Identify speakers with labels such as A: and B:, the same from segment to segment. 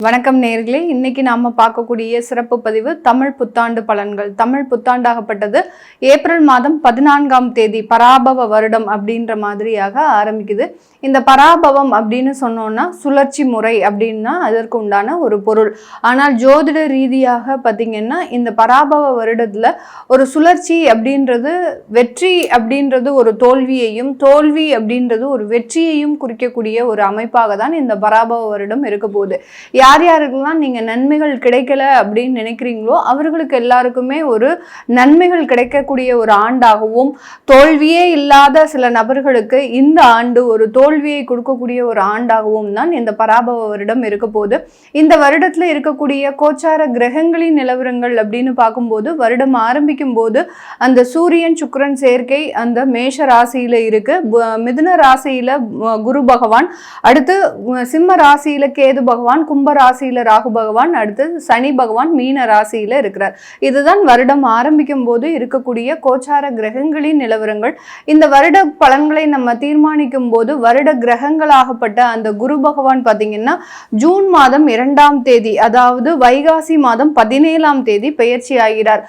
A: வணக்கம் நேயர்களே, இன்னைக்கு நாம பார்க்கக்கூடிய சிறப்பு பதிவு தமிழ் புத்தாண்டு பலன்கள். தமிழ் புத்தாண்டாகப்பட்டது ஏப்ரல் மாதம் 14ஆம் தேதி பராபவ வருடம் அப்படின்ற மாதிரியாக ஆரம்பிக்குது. இந்த பராபவம் அப்படின்னு சொன்னோம்னா சுழற்சி முறை அப்படின்னா அதற்கு உண்டான ஒரு பொருள். ஆனால் ஜோதிட ரீதியாக பார்த்தீங்கன்னா இந்த பராபவ வருடத்துல ஒரு சுழற்சி அப்படின்றது வெற்றி அப்படின்றது ஒரு தோல்வியையும், தோல்வி அப்படின்றது ஒரு வெற்றியையும் குறிக்கக்கூடிய ஒரு அமைப்பாக தான் இந்த பராபவ வருடம் இருக்க போகுது. யார் யாருக்கெல்லாம் நீங்க நன்மைகள் கிடைக்கல அப்படின்னு நினைக்கிறீங்களோ அவர்களுக்கு எல்லாருக்குமே ஒரு நன்மைகள் கிடைக்கக்கூடிய ஒரு ஆண்டாகவும், தோல்வியே இல்லாத சில நபர்களுக்கு இந்த ஆண்டு ஒரு தோல்வியை கொடுக்கக்கூடிய ஒரு ஆண்டாகவும் தான் இந்த பராபவ வருடம் இருக்க போகுது. இந்த வருடத்துல இருக்கக்கூடிய கோச்சார கிரகங்களின் நிலவரங்கள் அப்படின்னு பார்க்கும்போது வருடம் ஆரம்பிக்கும் போது அந்த சூரியன் சுக்கிரன் சேர்க்கை அந்த மேஷ ராசியில இருக்கு, மிதுன ராசியில குரு பகவான், அடுத்து சிம்ம ராசியில கேது பகவான், கும்ப ராசியில ராகு பகவான், அடுத்து சனி பகவான் மீன ராசியில இருக்கிறார். இதுதான் வருடம் ஆரம்பிக்கும் போது இருக்கக்கூடிய கோச்சார கிரகங்களின் நிலவரங்கள். இந்த வருட பலன்களை நம்ம தீர்மானிக்கும் போது வருட கிரகங்களாகப்பட்ட அந்த குரு பகவான் பாத்தீங்கன்னா ஜூன் மாதம் 2ஆம் தேதி, அதாவது வைகாசி மாதம் 17ஆம் தேதி பெயர்ச்சி ஆகிறார்.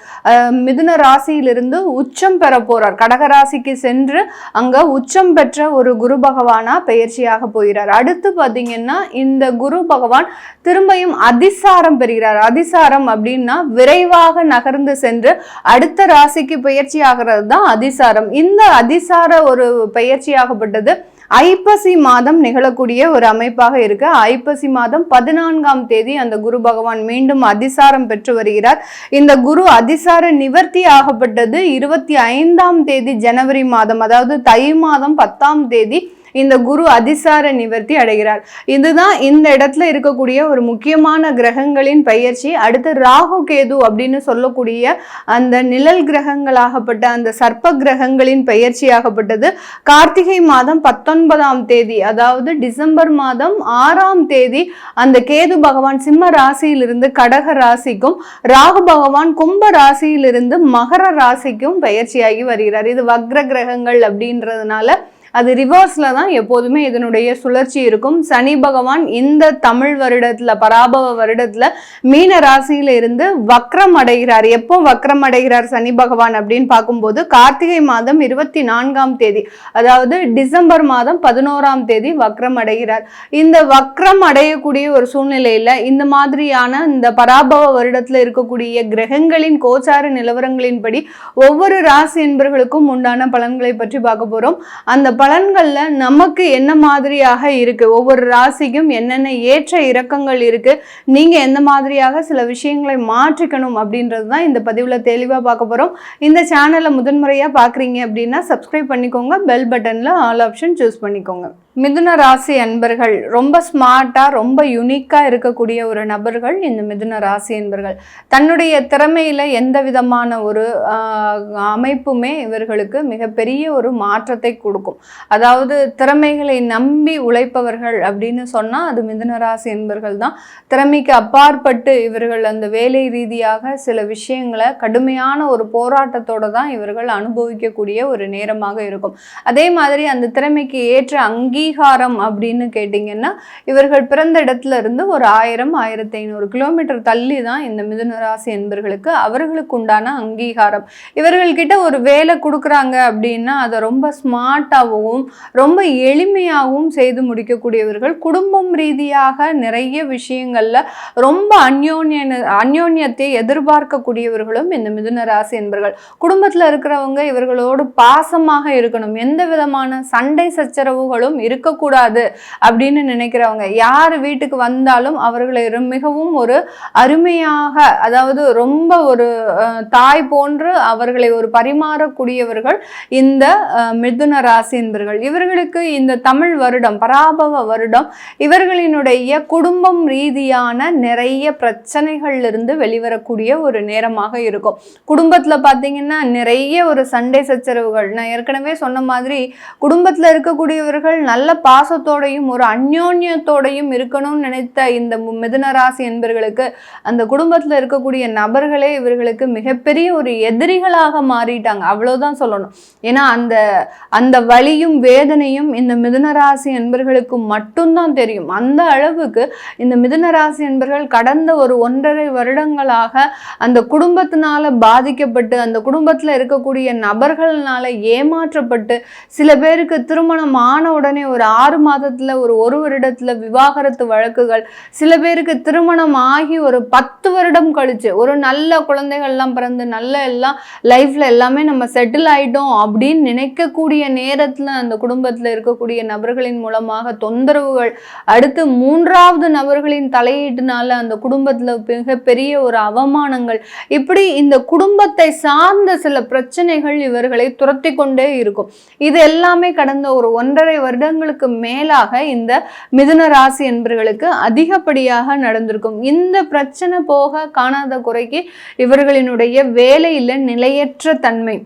A: மிதுன ராசியிலிருந்து உச்சம் பெற போறார். கடக ராசிக்கு சென்று அங்க உச்சம் பெற்ற ஒரு குரு பகவானா பெயர்ச்சியாக போகிறார். அடுத்து பாத்தீங்கன்னா இந்த குரு பகவான் திரும்பியும் அதிசாரம் பெறுகிறார். அதிசாரம் அப்படின்னா விரைவாக நகர்ந்து சென்று அடுத்த ராசிக்கு பெயர்ச்சி ஆகிறது தான் அதிசாரம். இந்த அதிசார ஒரு பெயர்ச்சியாகப்பட்டது ஐப்பசி மாதம் நிகழக்கூடிய ஒரு அமைப்பாக இருக்கு. ஐப்பசி மாதம் 14ஆம் தேதி அந்த குரு பகவான் மீண்டும் அதிசாரம் பெற்று வருகிறார். இந்த குரு அதிசார நிவர்த்தி ஆகப்பட்டது 25ஆம் தேதி ஜனவரி மாதம், அதாவது தை மாதம் 10ஆம் தேதி இந்த குரு அதிசார நிவர்த்தி அடைகிறார். இதுதான் இந்த இடத்துல இருக்கக்கூடிய ஒரு முக்கியமான கிரகங்களின் பெயர்ச்சி. அடுத்து ராகு கேது அப்படின்னு சொல்லக்கூடிய அந்த நிழல் கிரகங்களாகப்பட்ட அந்த சர்ப்ப கிரகங்களின் பெயர்ச்சியாகப்பட்டது கார்த்திகை மாதம் 19ஆம் தேதி, அதாவது டிசம்பர் மாதம் 6ஆம் தேதி அந்த கேது பகவான் சிம்ம ராசியிலிருந்து கடக ராசிக்கும், ராகு பகவான் கும்ப ராசியிலிருந்து மகர ராசிக்கும் பெயர்ச்சியாகி வருகிறார். இது வக்ர கிரகங்கள் அப்படின்றதுனால அது ரிவர்ஸ்ல தான் எப்போதுமே இதனுடைய சுழற்சி இருக்கும். சனி பகவான் இந்த தமிழ் வருடத்துல பராபவ வருடத்துல மீன ராசியில இருந்து வக்ரம் அடைகிறார். எப்போ வக்ரம் அடைகிறார் சனி பகவான் அப்படின்னு பார்க்கும்போது கார்த்திகை மாதம் 24ஆம் தேதி, அதாவது டிசம்பர் மாதம் 11ஆம் தேதி வக்ரம் அடைகிறார். இந்த வக்ரம் அடையக்கூடிய ஒரு சூழ்நிலையில இந்த மாதிரியான இந்த பராபவ வருடத்துல இருக்கக்கூடிய கிரகங்களின் கோச்சார நிலவரங்களின்படி ஒவ்வொரு ராசி என்பர்களுக்கும் உண்டான பலன்களை பற்றி பார்க்க போறோம். அந்த பலன்கள்ல நமக்கு என்ன மாதிரியாக இருக்கு, ஒவ்வொரு ராசிக்கும் என்னென்ன ஏற்ற இறக்கங்கள் இருக்கு, நீங்க எந்த மாதிரியாக சில விஷயங்களை மாற்றிக்கணும் அப்படின்றது தான் இந்த பதிவுல தெளிவா பார்க்க போறோம். இந்த சேனலை முதன்முறையா பாக்குறீங்க அப்படின்னா சப்ஸ்கிரைப் பண்ணிக்கோங்க, பெல் பட்டன்ல ஆல் ஆப்ஷன் சூஸ் பண்ணிக்கோங்க. மிதுன ராசி அன்பர்கள் ரொம்ப ஸ்மார்ட்டா ரொம்ப யுனிக்கா இருக்கக்கூடிய ஒரு நபர்கள் இந்த மிதுன ராசி அன்பர்கள். தன்னுடைய திறமையில எந்த விதமான ஒரு அமைப்புமே இவர்களுக்கு மிகப்பெரிய ஒரு மாற்றத்தை கொடுக்கும். அதாவது திறமைகளை நம்பி உழைப்பவர்கள் அப்படின்னு சொன்னா அது மிதுன ராசி என்பர்கள் தான். திறமைக்கு அப்பாற்பட்டு இவர்கள் அந்த வேலை ரீதியாக சில விஷயங்களை கடுமையான ஒரு போராட்டத்தோட தான் இவர்கள் அனுபவிக்கக்கூடிய ஒரு நேரமாக இருக்கும். அதே மாதிரி அந்த திறமைக்கு ஏற்ற அங்கீகாரம் அப்படின்னு கேட்டிங்கன்னா இவர்கள் பிறந்த இடத்துல இருந்து ஒரு 1000-1500 கிலோமீட்டர் தள்ளி தான் இந்த மிதுன ராசி என்பர்களுக்கு அவர்களுக்கு உண்டான அங்கீகாரம். இவர்கள்கிட்ட ஒரு வேலை கொடுக்குறாங்க அப்படின்னா அதை ரொம்ப ஸ்மார்ட்டாகவும் ரொம்ப எளிமையாகவும் செய்து முடிக்கக்கூடியவர்கள். குடும்பம் ரீதியாக நிறைய விஷயங்கள்ல ரொம்ப அந்யோன்யத்தை எதிர்பார்க்கக்கூடியவர்களும் இந்த மிதுன ராசி என்பர்கள். குடும்பத்துல இருக்கிறவங்க இவர்களோடு பாசமாக இருக்கணும், எந்த விதமான சண்டை சச்சரவுகளும் இருக்கக்கூடாது அப்படின்னு நினைக்கிறவங்க. யார் வீட்டுக்கு வந்தாலும் அவர்களை மிகவும் ஒரு அருமையாக, அதாவது ரொம்ப ஒரு தாய் போன்று அவர்களை ஒரு பரிமாறக்கூடியவர்கள் இந்த மிதுன ராசி என்பர்கள். இவர்களுக்கு இந்த தமிழ் வருடம் பராபவ வருடம் இவர்களினுடைய குடும்பம் ரீதியான நிறைய பிரச்சனைகள்ல இருந்து வெளிவரக்கூடிய ஒரு நேரமாக இருக்கும். குடும்பத்துல பாத்தீங்கன்னா நிறைய ஒரு சண்டை சச்சரவுகள், நான் ஏற்கனவே சொன்ன மாதிரி குடும்பத்துல இருக்கக்கூடியவர்கள் நல்ல நல்ல பாசத்தோடையும் ஒரு அந்யோன்யத்தோடையும் இருக்கணும்னு நினைத்த இந்த மிதுன ராசி என்பர்களுக்கு அந்த குடும்பத்துல இருக்கக்கூடிய நபர்களே இவர்களுக்கு மிகப்பெரிய ஒரு எதிரிகளாக மாறிட்டாங்க, அவ்வளவுதான் சொல்லணும். ஏன்னா அந்த வலியும் வேதனையும் இந்த மிதுன ராசி என்பர்களுக்கு மட்டும்தான் தெரியும். அந்த அளவுக்கு இந்த மிதுன ராசி என்பர்கள் கடந்த ஒரு 1.5 வருடங்களாக அந்த குடும்பத்தினால பாதிக்கப்பட்டு, அந்த குடும்பத்துல இருக்கக்கூடிய நபர்களால ஏமாற்றப்பட்டு, சில பேருக்கு திருமணம் ஆன உடனே ஒரு 6 மாதத்துல ஒரு வருடத்துல விவாகரத்து வழக்குகள், சில பேருக்கு திருமணம் ஆகி ஒரு 10 வருடம் கழிச்சு ஒரு நல்ல குழந்தைகள்லாம் பிறந்து நல்ல எல்லாம் லைஃப்ல எல்லாமே நம்ம செட்டில் ஆயிட்டோம் அப்படின்னு நினைக்கக்கூடிய நேரத்துல அந்த குடும்பத்துல இருக்கக்கூடிய நபர்களின் மூலமாக தொந்தரவுகள், அடுத்து 3வது நபர்களின் தலையீட்டுனால அந்த குடும்பத்துல மிகப்பெரிய ஒரு அவமானங்கள், இப்படி இந்த குடும்பத்தை சார்ந்த சில பிரச்சனைகள் இவர்களை துரத்தி கொண்டே இருக்கும். இது எல்லாமே கடந்த ஒரு 1.5 வருடங்களுக்கு மேலாக இந்த மிதுன ராசி என்பவர்களுக்கு அதிகப்படியாக நடந்திருக்கும். இந்த பிரச்சனை போக காணாத குறைக்கு இவர்களினுடைய வேலையில நிலையற்ற தன்மை,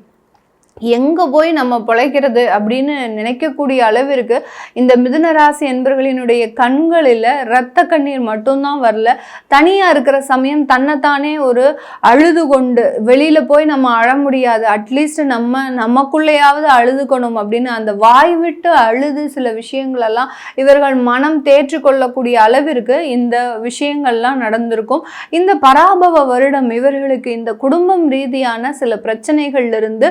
A: எங்க போய் நம்ம பிழைக்கிறது அப்படின்னு நினைக்கக்கூடிய அளவிற்கு இந்த மிதுன ராசி என்பவர்களினுடைய கண்களில் இரத்த கண்ணீர் மட்டும்தான் வரல. தனியா இருக்கிற சமயம் தன்னைத்தானே ஒரு அழுது கொண்டு வெளியில போய் நம்ம அழ முடியாது, அட்லீஸ்ட் நமக்குள்ளேயாவது அழுதுக்கணும் அப்படின்னு அந்த வாய் விட்டு அழுது சில விஷயங்களெல்லாம் இவர்கள் மனம் தேற்றி கொள்ளக்கூடிய அளவிற்கு இந்த விஷயங்கள்லாம் நடந்திருக்கும். இந்த பராபவ வருடம் இவர்களுக்கு இந்த குடும்பம் ரீதியான சில பிரச்சனைகள்ல இருந்து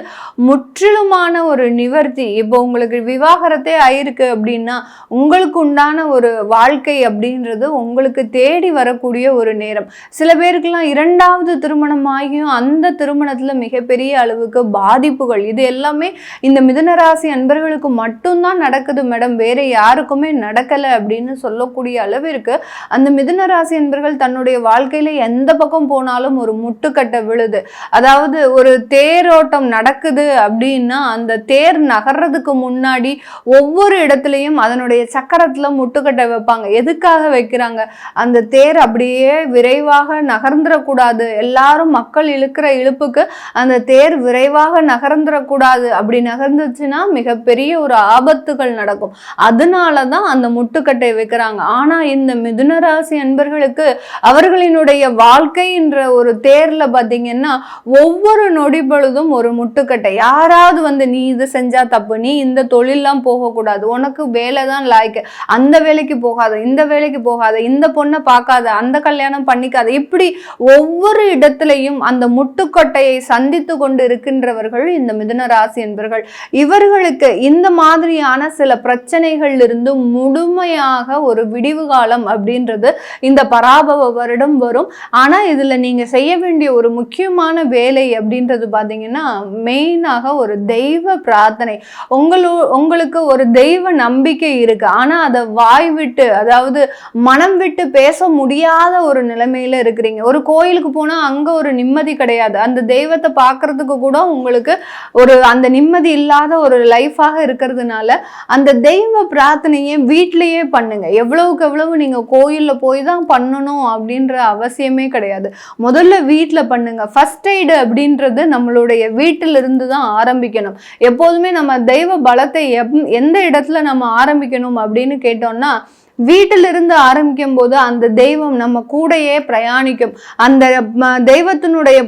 A: முற்றிலுமான ஒரு நிவர்த்தி. இப்போ உங்களுக்கு விவாகரத்தே ஆயிருக்கு அப்படின்னா உங்களுக்கு உண்டான ஒரு வாழ்க்கை அப்படின்றது உங்களுக்கு தேடி வரக்கூடிய ஒரு நேரம். சில பேருக்கெல்லாம் 2வது திருமணம் ஆகியும் அந்த திருமணத்துல மிகப்பெரிய அளவுக்கு பாதிப்புகள், இது எல்லாமே இந்த மிதுன ராசி அன்பர்களுக்கு மட்டும்தான் நடக்குது மேடம், வேற யாருக்குமே நடக்கலை அப்படின்னு சொல்லக்கூடிய அளவிற்கு அந்த மிதுன ராசி அன்பர்கள் தன்னுடைய வாழ்க்கையில எந்த பக்கம் போனாலும் ஒரு முட்டுக்கட்டை விழுது. அதாவது ஒரு தேரோட்டம் நடக்குது அப்படின்னா அந்த தேர் நகர்றதுக்கு முன்னாடி ஒவ்வொரு இடத்துலையும் அதனுடைய சக்கரத்துல முட்டுக்கட்டை வைப்பாங்க. எதுக்காக வைக்கிறாங்க? அந்த தேர் அப்படியே விரைவாக நகர்ந்துடக்கூடாது, எல்லாரும் மக்கள் இழுக்கிற இழுப்புக்கு அந்த தேர் விரைவாக நகர்ந்துடக்கூடாது, அப்படி நகர்ந்துச்சுன்னா மிகப்பெரிய ஒரு ஆபத்துகள் நடக்கும், அதனாலதான் அந்த முட்டுக்கட்டை வைக்கிறாங்க. ஆனா இந்த மிதுன ராசி அன்பர்களுக்கு அவர்களினுடைய வாழ்க்கைன்ற ஒரு தேர்ல பாத்தீங்கன்னா ஒவ்வொரு நொடி பொழுதும் ஒரு முட்டுக்கட்டை. யாராவது வந்து நீ இது செஞ்சா தப்பு, நீ இந்த தொழிலெல்லாம் போகக்கூடாது, உனக்கு வேலை தான் லாய்க்கு, அந்த வேலைக்கு போகாத, இந்த வேலைக்கு போகாத, இந்த பொண்ணை பார்க்காத, அந்த கல்யாணம் பண்ணிக்காத, இப்படி ஒவ்வொரு இடத்திலையும் அந்த முட்டுக்கொட்டையை சந்தித்து கொண்டு இருக்கின்றவர்கள் இந்த மிதுன ராசி என்பவர்கள். இவர்களுக்கு இந்த மாதிரியான சில பிரச்சனைகள் இருந்து முழுமையாக ஒரு விடிவு காலம் அப்படின்றது இந்த பராபவ வருடம் வரும். ஆனா இதுல நீங்க செய்ய வேண்டிய ஒரு முக்கியமான வேலை அப்படின்றது பாத்தீங்கன்னா மெயினாக ஒரு தெய்வ பிரார்த்தனை. உங்களுக்கு ஒரு தெய்வ நம்பிக்கை இருக்கு, ஆனா அதை வாய் விட்டு, அதாவது மனம் விட்டு பேச முடியாத ஒரு நிலைமையில இருக்கிறீங்க. ஒரு கோயிலுக்கு போனா அங்க ஒரு நிம்மதி கிடையாது, அந்த தெய்வத்தை பார்க்கறதுக்கு கூட உங்களுக்கு ஒரு அந்த நிம்மதி இல்லாத ஒரு லைஃபாக இருக்கிறதுனால அந்த தெய்வ பிரார்த்தனையை வீட்டிலேயே பண்ணுங்க. எவ்வளவுக்கு எவ்வளவு நீங்க கோயில்ல போய் தான் பண்ணணும் அப்படின்ற அவசியமே கிடையாது, முதல்ல வீட்டுல பண்ணுங்க. ஃபர்ஸ்ட் எய்டு அப்படின்றது நம்மளுடைய வீட்டிலிருந்து தான் ஆரம்பிக்கணும். எப்போதுமே நம்ம தெய்வ பலத்தை எந்த இடத்துல நம்ம ஆரம்பிக்கணும் அப்படின்னு கேட்டோம்னா வீட்டிலிருந்து ஆரம்பிக்கும் போது அந்த தெய்வம் நம்ம கூடையே பிரயாணிக்கும். அந்த தெய்வத்தினுடைய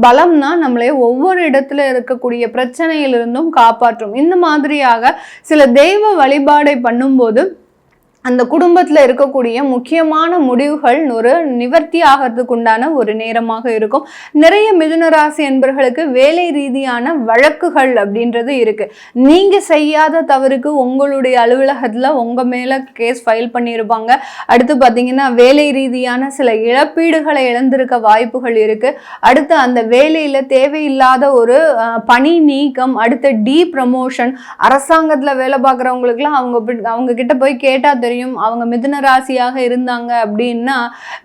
A: பலம் தான் நம்மளை ஒவ்வொரு இடத்துல இருக்கக்கூடிய பிரச்சனையிலிருந்தும் காப்பாற்றும். இந்த மாதிரியாக சில தெய்வ வழிபாடை பண்ணும்போது அந்த குடும்பத்துல இருக்கக்கூடிய முக்கியமான முடிவுகள் ஒரு நிவர்த்தி ஆகிறதுக்கு உண்டான ஒரு நேரமாக இருக்கும். நிறைய மிதுன ராசி என்பவர்களுக்கு வேலை ரீதியான வழக்குகள் அப்படின்றது இருக்கு. நீங்க செய்யாத தவறுக்கு உங்களுடைய அலுவலகத்துல உங்க மேல கேஸ் ஃபைல் பண்ணியிருப்பாங்க. அடுத்து பாத்தீங்கன்னா வேலை ரீதியான சில இழப்பீடுகளை இழந்திருக்க வாய்ப்புகள் இருக்கு. அடுத்து அந்த வேலையில தேவையில்லாத ஒரு பணி நீக்கம், அடுத்து டி ப்ரமோஷன், அரசாங்கத்துல வேலை பார்க்குறவங்களுக்குலாம் அவங்க கிட்ட போய் கேட்டா தெரியும். அவங்க மிதுன ராசியாக இருந்தாங்க அப்படின்னா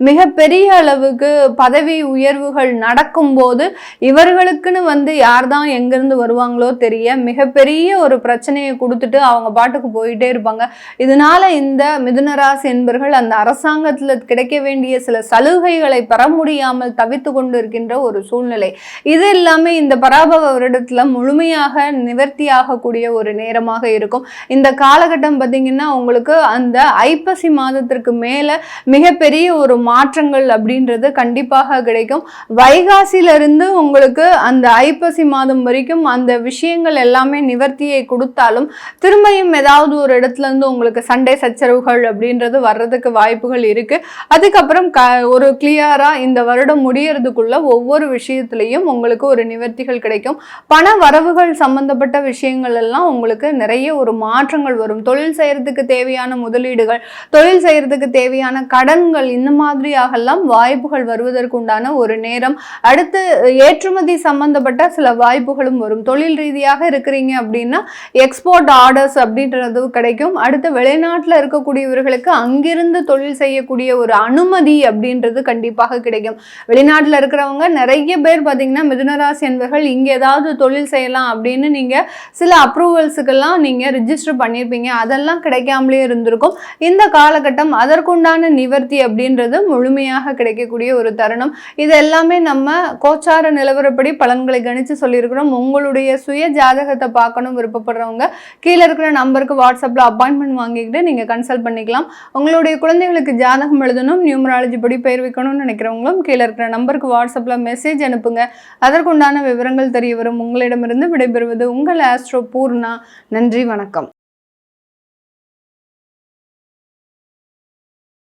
A: மிகப்பெரிய அளவுக்கு பதவி உயர்வுகள் நடக்கும்போது இவர்களுக்குன்னு வந்து யார் தான் எங்கிருந்து வருவாங்களோ தெரிய மிகப்பெரிய ஒரு பிரச்சனையை கொடுத்துட்டு அவங்க பாட்டுக்கு போயிட்டே இருப்பாங்க. இதனால இந்த மிதுன ராசி என்பவர்கள் அந்த அரசாங்கத்துல கிடைக்க வேண்டிய சில சலுகைகளை பெற முடியாமல் தவித்து கொண்டு இருக்கின்ற ஒரு சூழ்நிலை. இது எல்லாமே இந்த பராபவ வருடத்துல முழுமையாக நிவர்த்தி ஆகக்கூடிய ஒரு நேரமாக இருக்கும். இந்த காலகட்டம் பார்த்தீங்கன்னா உங்களுக்கு அந்த ஐப்பசி மாதத்திற்கு மேல மிகப்பெரிய ஒரு மாற்றங்கள் அப்படின்றது கண்டிப்பாக கிடைக்கும். வைகாசியிலிருந்து உங்களுக்கு அந்த ஐப்பசி மாதம் வரைக்கும் அந்த விஷயங்கள் எல்லாமே நிவர்த்தியை கொடுத்தாலும் திரும்பியும் ஏதாவது ஒரு இடத்துல இருந்து உங்களுக்கு சண்டை சச்சரவுகள் அப்படின்றது வர்றதுக்கு வாய்ப்புகள் இருக்கு. அதுக்கப்புறம் ஒரு கிளியரா இந்த வருடம் முடியறதுக்குள்ள ஒவ்வொரு விஷயத்திலையும் உங்களுக்கு ஒரு நிவர்த்திகள் கிடைக்கும். பண வரவுகள் சம்பந்தப்பட்ட விஷயங்கள் எல்லாம் உங்களுக்கு நிறைய ஒரு மாற்றங்கள் வரும். தொழில் செய்யறதுக்கு தேவையான முதலீடுகள், தொழில் செய்யறதுக்கு தேவையான கடன்கள், இந்த மாதிரியாகலாம் வாய்ப்புகள் வருவதற்கு உண்டான ஒரு நேரம். அடுத்து ஏற்றுமதி சம்பந்தப்பட்ட சில வாய்ப்புகளும் வரும். தொழில் ரீதியாக இருக்கிறீங்க அப்படின்னா எக்ஸ்போர்ட் ஆர்டர்ஸ் அப்படின்றது கிடைக்கும். அடுத்து வெளிநாட்டில் இருக்கக்கூடியவர்களுக்கு அங்கிருந்து தொழில் செய்யக்கூடிய ஒரு அனுமதி அப்படின்றது கண்டிப்பாக கிடைக்கும். வெளிநாட்டில் இருக்கிறவங்க நிறைய பேர் பார்த்தீங்கன்னா மிதுனராசி என்பவர்கள் இங்கே ஏதாவது தொழில் செய்யலாம் அப்படின்னு நீங்கள் சில அப்ரூவல்ஸுக்கெல்லாம் நீங்கள் ரிஜிஸ்டர் பண்ணியிருப்பீங்க. அதெல்லாம் கிடைக்காமலே இருந்திருக்கும். இந்த காலகட்டம் அதற்குண்டான நிவர்த்தி அப்படின்றது முழுமையாக கிடைக்கக்கூடிய ஒரு தருணம். இது எல்லாமே நம்ம கோச்சார நிலவரப்படி பலன்களை கணிச்சு சொல்லியிருக்கிறோம். உங்களுடைய சுய ஜாதகத்தை பார்க்கணும் விருப்பப்படுறவங்க கீழே இருக்கிற நம்பருக்கு வாட்ஸ்அப்பில் அப்பாயின்மெண்ட் வாங்கிக்கிட்டு நீங்கள் கன்சல்ட் பண்ணிக்கலாம். உங்களுடைய குழந்தைகளுக்கு ஜாதகம் எழுதணும், நியூமராலஜி படி பெயர் வைக்கணும்னு நினைக்கிறவங்களும் கீழே இருக்கிற நம்பருக்கு வாட்ஸ்அப்பில் மெசேஜ் அனுப்புங்க. அதற்குண்டான விவரங்கள் தெரிய வரும். உங்களிடமிருந்து விடைபெறுவது உங்கள் ஆஸ்ட்ரோ பூர்ணா. நன்றி, வணக்கம்.